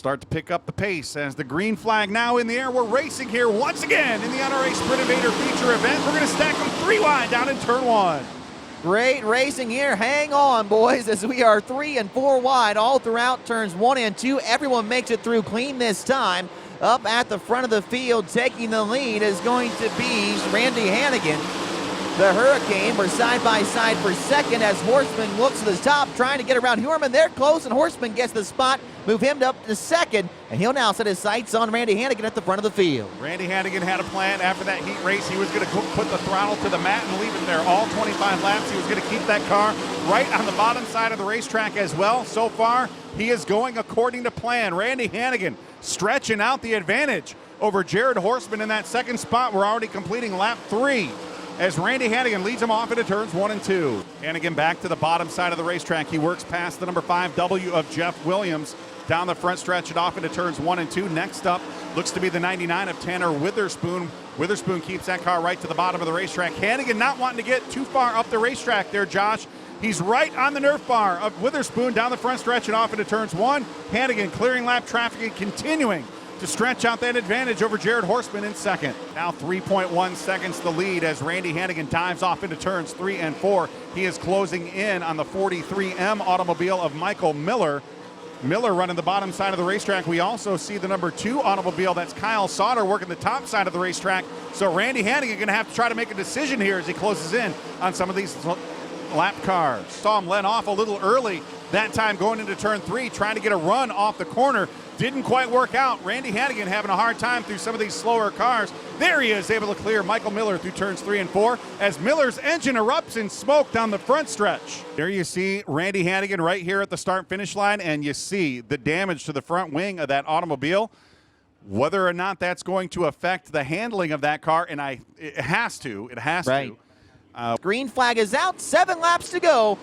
start to pick up the pace as the green flag now in the air. We're racing here once again in the NRA Sprint Invader feature event. We're going to stack them 3 wide down in turn 1. Great racing here. Hang on, boys, as we are 3 and 4 wide all throughout turns 1 and 2. Everyone makes it through clean this time. Up at the front of the field, taking the lead is going to be Randy Hannigan. The Hurricane were side by side for second as Horseman looks to the top, trying to get around Huerman. They're close, and Horseman gets the spot, move him up to second, and he'll now set his sights on Randy Hannigan at the front of the field. Randy Hannigan had a plan after that heat race. He was going to put the throttle to the mat and leave it there all 25 laps. He was going to keep that car right on the bottom side of the racetrack as well. So far, he is going according to plan. Randy Hannigan stretching out the advantage over Jared Horseman in that second spot. We're already completing lap 3. As Randy Hannigan leads him off into turns 1 and 2. Hannigan back to the bottom side of the racetrack. He works past the number 5 W of Jeff Williams down the front stretch and off into turns 1 and 2. Next up looks to be the 99 of Tanner Witherspoon. Witherspoon keeps that car right to the bottom of the racetrack. Hannigan not wanting to get too far up the racetrack there, Josh. He's right on the Nerf bar of Witherspoon down the front stretch and off into turns 1. Hannigan clearing lap traffic and continuing to stretch out that advantage over Jared Horseman in second. Now 3.1 seconds the lead as Randy Hannigan dives off into turns 3 and 4. He is closing in on the 43M automobile of Michael Miller. Miller running the bottom side of the racetrack. We also see the number 2 automobile, that's Kyle Sauter, working the top side of the racetrack. So Randy Hannigan going to have to try to make a decision here as he closes in on some of these lap cars. Saw him let off a little early that time going into turn 3, trying to get a run off the corner. Didn't quite work out. Randy Hannigan having a hard time through some of these slower cars. There he is, able to clear Michael Miller through turns 3 and 4 as Miller's engine erupts in smoke down the front stretch. There you see Randy Hannigan right here at the start-finish line, and you see the damage to the front wing of that automobile. Whether or not that's going to affect the handling of that car, and it has to. It has to. Green flag is out, 7 laps to go.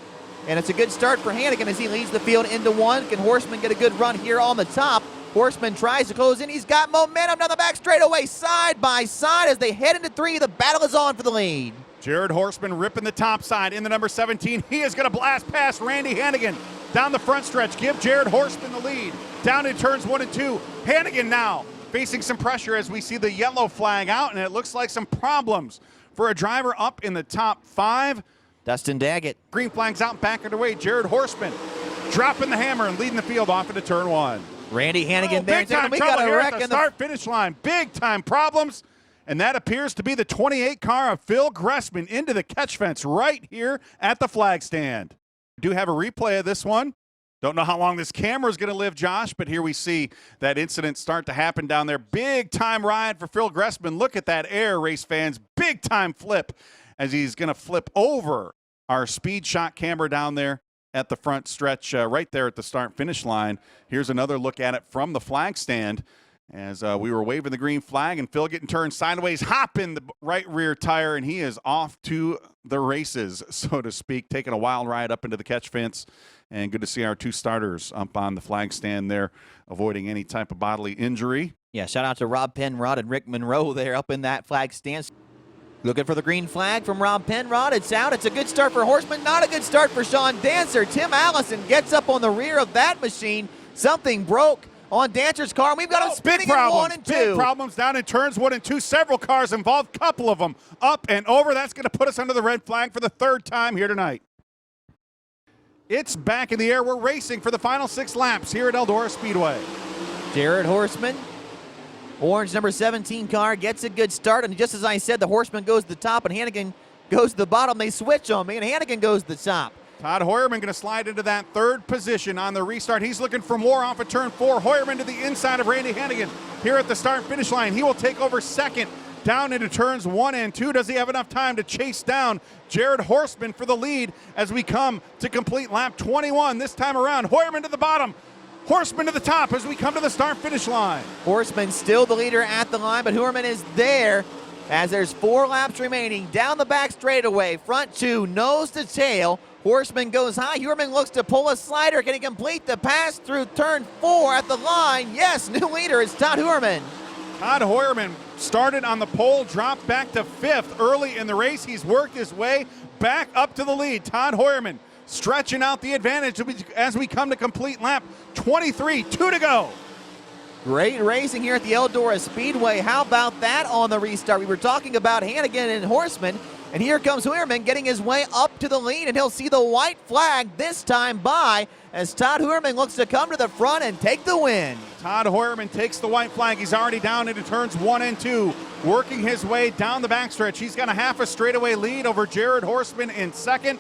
And it's a good start for Hannigan as he leads the field into 1. Can Horseman get a good run here on the top? Horseman tries to close in. He's got momentum down the back straightaway, side by side as they head into 3. The battle is on for the lead. Jared Horseman ripping the top side in the number 17. He is going to blast past Randy Hannigan down the front stretch. Give Jared Horseman the lead. Down in turns 1 and 2. Hannigan now facing some pressure as we see the yellow flag out, and it looks like some problems for a driver up in the top 5. Dustin Daggett. Green flag's out, back underway. Jared Horseman dropping the hammer and leading the field off into turn 1. Randy Hannigan there. Big time trouble here at the start-finish line. Big time problems. And that appears to be the 28 car of Phil Gressman into the catch fence right here at the flag stand. We do have a replay of this one. Don't know how long this camera is going to live, Josh, but here we see that incident start to happen down there. Big time ride for Phil Gressman. Look at that air, race fans. Big time flip as he's going to flip over our speed shot camera down there at the front stretch right there at the start-finish line. Here's another look at it from the flag stand as we were waving the green flag and Phil getting turned sideways, hopping the right rear tire, and he is off to the races, so to speak, taking a wild ride up into the catch fence. And good to see our 2 starters up on the flag stand there, avoiding any type of bodily injury. Yeah, shout out to Rob Penrod and Rick Monroe there up in that flag stand. Looking for the green flag from Rob Penrod. It's out. It's a good start for Horseman. Not a good start for Sean Dancer. Tim Allison gets up on the rear of that machine. Something broke on Dancer's car. We've got him spinning in 1 and 2. Big problems down in turns 1 and 2. Several cars involved. Couple of them up and over. That's going to put us under the red flag for the 3rd time here tonight. It's back in the air. We're racing for the final 6 laps here at Eldora Speedway. Jared Horseman. Orange number 17 car gets a good start, and just as I said, the Horseman goes to the top and Hannigan goes to the bottom. They switch on me, and Hannigan goes to the top. Todd Hoyerman going to slide into that 3rd position on the restart. He's looking for more off of turn 4. Hoyerman to the inside of Randy Hannigan here at the start-finish line. He will take over 2nd down into turns 1 and 2. Does he have enough time to chase down Jared Horseman for the lead as we come to complete lap 21 this time around? Hoyerman to the bottom. Horseman to the top as we come to the start-finish line. Horseman still the leader at the line, but Hoyerman is there as there's 4 laps remaining. Down the back straightaway, front 2, nose to tail. Horseman goes high. Hoyerman looks to pull a slider. Can he complete the pass through turn 4 at the line? Yes, new leader is Todd Hoyerman. Todd Hoyerman started on the pole, dropped back to 5th early in the race. He's worked his way back up to the lead. Todd Hoyerman stretching out the advantage as we come to complete lap 23. 2 to go. Great racing here at the Eldora Speedway. How about that on the restart? We were talking about Hannigan and Horseman, and here comes Huerman getting his way up to the lead, and he'll see the white flag this time by as Todd Huerman looks to come to the front and take the win. Todd Huerman takes the white flag. He's already down into turns 1 and 2, working his way down the backstretch. He's got a half a straightaway lead over Jared Horseman in second.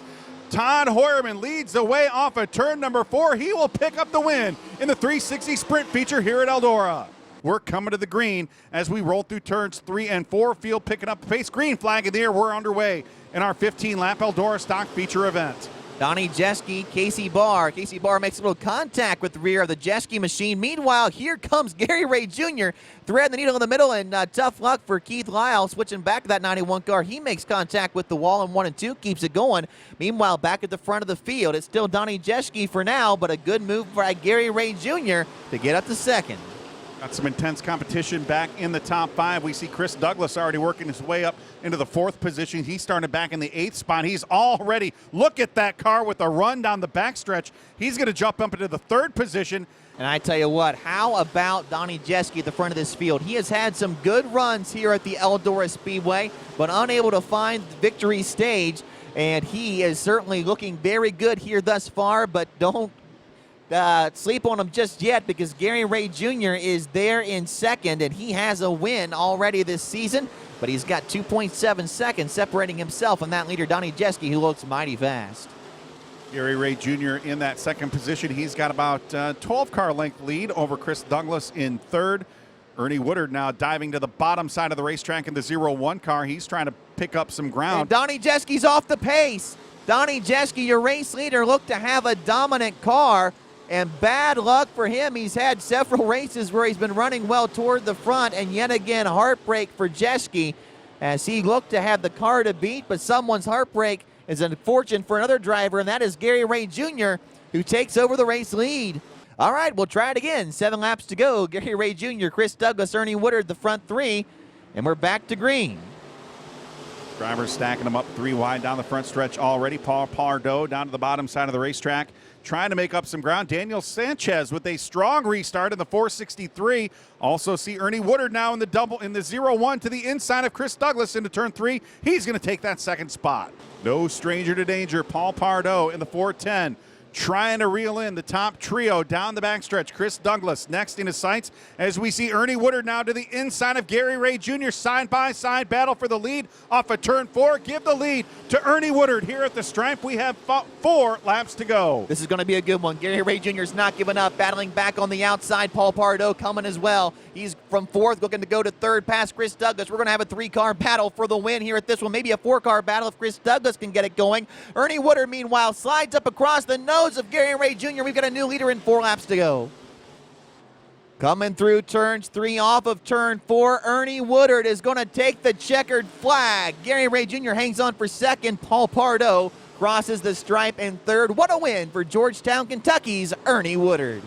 Todd Huerman leads the way off of turn number 4. He will pick up the win in the 360 sprint feature here at Eldora. We're coming to the green as we roll through turns 3 and 4. Field picking up the pace. Green flag in the air. We're underway in our 15-lap Eldora stock feature event. Donnie Jeske, Casey Barr. Casey Barr makes a little contact with the rear of the Jeske machine. Meanwhile, here comes Gary Ray Jr. threading the needle in the middle, and tough luck for Keith Lyle switching back to that 91 car. He makes contact with the wall in 1 and 2, keeps it going. Meanwhile, back at the front of the field, it's still Donnie Jeske for now, but a good move by Gary Ray Jr. to get up to second. Got some intense competition back in the top 5. We see Chris Douglas already working his way up into the 4th position. He started back in the 8th spot. He's already, look at that car with a run down the backstretch. He's going to jump up into the 3rd position. And I tell you what, how about Donnie Jeske at the front of this field? He has had some good runs here at the Eldora Speedway, but unable to find the victory stage. And he is certainly looking very good here thus far, but don't sleep on him just yet, because Gary Ray Jr. is there in second, and he has a win already this season, but he's got 2.7 seconds separating himself and that leader, Donnie Jeske, who looks mighty fast. Gary Ray Jr. in that 2nd position. He's got about 12 car length lead over Chris Douglas in 3rd. Ernie Woodard now diving to the bottom side of the racetrack in the 0-1 car. He's trying to pick up some ground. And Donnie Jeske's off the pace. Donnie Jeske, your race leader, looked to have a dominant car, and bad luck for him. He's had several races where he's been running well toward the front, and yet again, heartbreak for Jeske as he looked to have the car to beat, but someone's heartbreak is unfortunate for another driver, and that is Gary Ray Jr., who takes over the race lead. All right, we'll try it again. 7 laps to go. Gary Ray Jr., Chris Douglas, Ernie Woodard, the front 3, and we're back to green. Drivers stacking them up 3 wide down the front stretch already. Paul Pardo down to the bottom side of the racetrack, trying to make up some ground. Daniel Sanchez with a strong restart in the 463. Also see Ernie Woodard now in the 0-1 to the inside of Chris Douglas into turn 3. He's going to take that 2nd spot. No stranger to danger. Paul Pardo in the 410. Trying to reel in the top trio down the backstretch. Chris Douglas next in his sights as we see Ernie Woodard now to the inside of Gary Ray Jr. Side-by-side battle for the lead off of turn 4. Give the lead to Ernie Woodard here at the stripe. We have 4 laps to go. This is going to be a good one. Gary Ray Jr. is not giving up, battling back on the outside. Paul Pardo coming as well. He's from 4th, looking to go to 3rd past Chris Douglas. We're going to have a 3-car battle for the win here at this one. Maybe a 4-car battle if Chris Douglas can get it going. Ernie Woodard, meanwhile, slides up across the nose of Gary Ray Jr. We've got a new leader in 4 laps to go. Coming through turns 3 off of turn 4, Ernie Woodard is going to take the checkered flag. Gary Ray Jr. hangs on for 2nd. Paul Pardo crosses the stripe in 3rd. What a win for Georgetown, Kentucky's Ernie Woodard.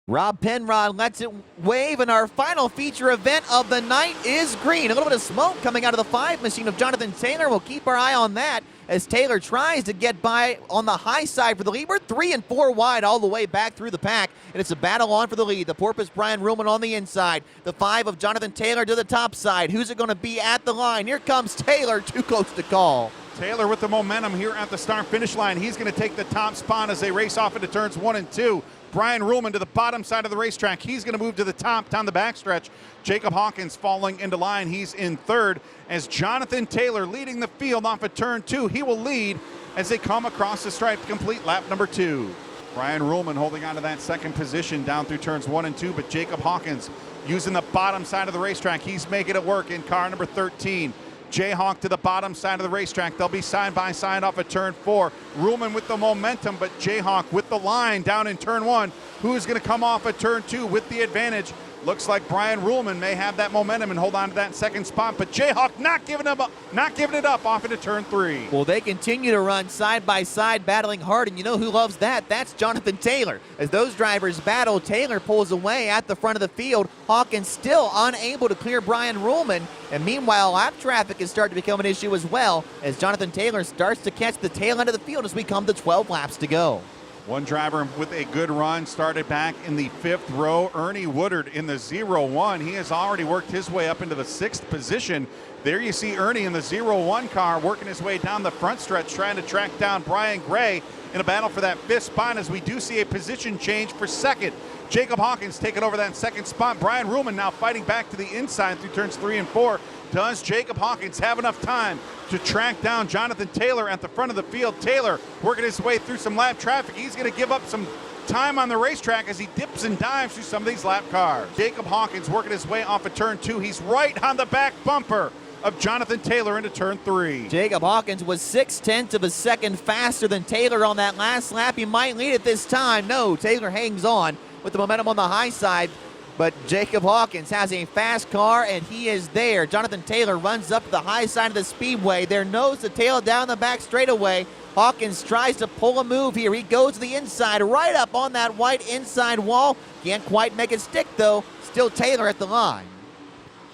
Rob Penrod lets it wave, and our final feature event of the night is green. A little bit of smoke coming out of the 5 machine of Jonathan Taylor. We'll keep our eye on that as Taylor tries to get by on the high side for the lead. We're 3 and 4 wide all the way back through the pack, and it's a battle on for the lead. The Porpoise Brian Ruhlman on the inside. The 5 of Jonathan Taylor to the top side. Who's it going to be at the line? Here comes Taylor, too close to call. Taylor with the momentum here at the start-finish line. He's going to take the top spot as they race off into turns 1 and 2. Brian Ruhlman to the bottom side of the racetrack. He's going to move to the top down the backstretch. Jacob Hawkins falling into line. He's in 3rd as Jonathan Taylor leading the field off of turn 2. He will lead as they come across the stripe to complete lap number 2. Brian Ruhlman holding on to that 2nd position down through turns 1 and 2, but Jacob Hawkins using the bottom side of the racetrack. He's making it work in car number 13. Jayhawk to the bottom side of the racetrack. They'll be side by side off of turn 4. Ruhlman with the momentum, but Jayhawk with the line down in turn 1. Who's going to come off of turn 2 with the advantage? Looks like Brian Ruhlman may have that momentum and hold on to that 2nd spot, but Jayhawk not giving it up off into turn 3. Well, they continue to run side by side, battling hard, and you know who loves that? That's Jonathan Taylor. As those drivers battle, Taylor pulls away at the front of the field. Hawkins still unable to clear Brian Ruhlman, and meanwhile, lap traffic is starting to become an issue as well, as Jonathan Taylor starts to catch the tail end of the field as we come to 12 laps to go. One driver with a good run started back in the 5th row. Ernie Woodard in the 0-1. He has already worked his way up into the 6th position. There you see Ernie in the 0-1 car working his way down the front stretch, trying to track down Brian Gray in a battle for that 5th spot, as we do see a position change for 2nd. Jacob Hawkins taking over that 2nd spot. Brian Ruhlman now fighting back to the inside through turns 3 and 4. Does Jacob Hawkins have enough time to track down Jonathan Taylor at the front of the field? Taylor working his way through some lap traffic. He's going to give up some time on the racetrack as he dips and dives through some of these lap cars. Jacob Hawkins working his way off of turn 2. He's right on the back bumper of Jonathan Taylor into turn 3. Jacob Hawkins was 0.6 of a second faster than Taylor on that last lap. He might lead it this time. No, Taylor hangs on with the momentum on the high side, but Jacob Hawkins has a fast car, and he is there. Jonathan Taylor runs up the high side of the speedway. They're nose to tail down the back straightaway. Hawkins tries to pull a move here. He goes to the inside, right up on that white inside wall. Can't quite make it stick, though. Still Taylor at the line.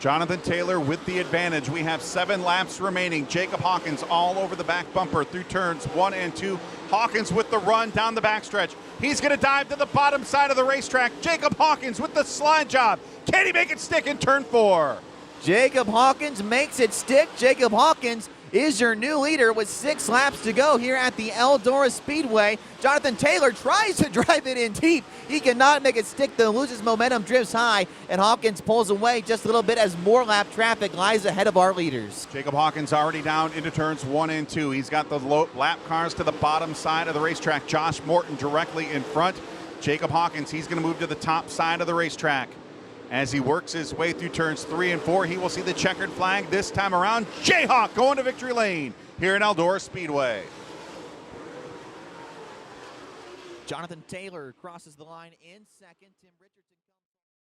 Jonathan Taylor with the advantage. We have 7 laps remaining. Jacob Hawkins all over the back bumper through turns 1 and 2. Hawkins with the run down the backstretch. He's going to dive to the bottom side of the racetrack. Jacob Hawkins with the slide job. Can he make it stick in turn 4? Jacob Hawkins makes it stick. Jacob Hawkins is your new leader with 6 laps to go here at the Eldora Speedway. Jonathan Taylor tries to drive it in deep. He cannot make it stick, though, loses momentum, drifts high, and Hawkins pulls away just a little bit as more lap traffic lies ahead of our leaders. Jacob Hawkins already down into turns 1 and 2. He's got the lap cars to the bottom side of the racetrack. Josh Morton directly in front. Jacob Hawkins, he's going to move to the top side of the racetrack. As he works his way through turns 3 and 4, he will see the checkered flag this time around. Jayhawk going to victory lane here at Eldora Speedway. Jonathan Taylor crosses the line in second. Tim Richardson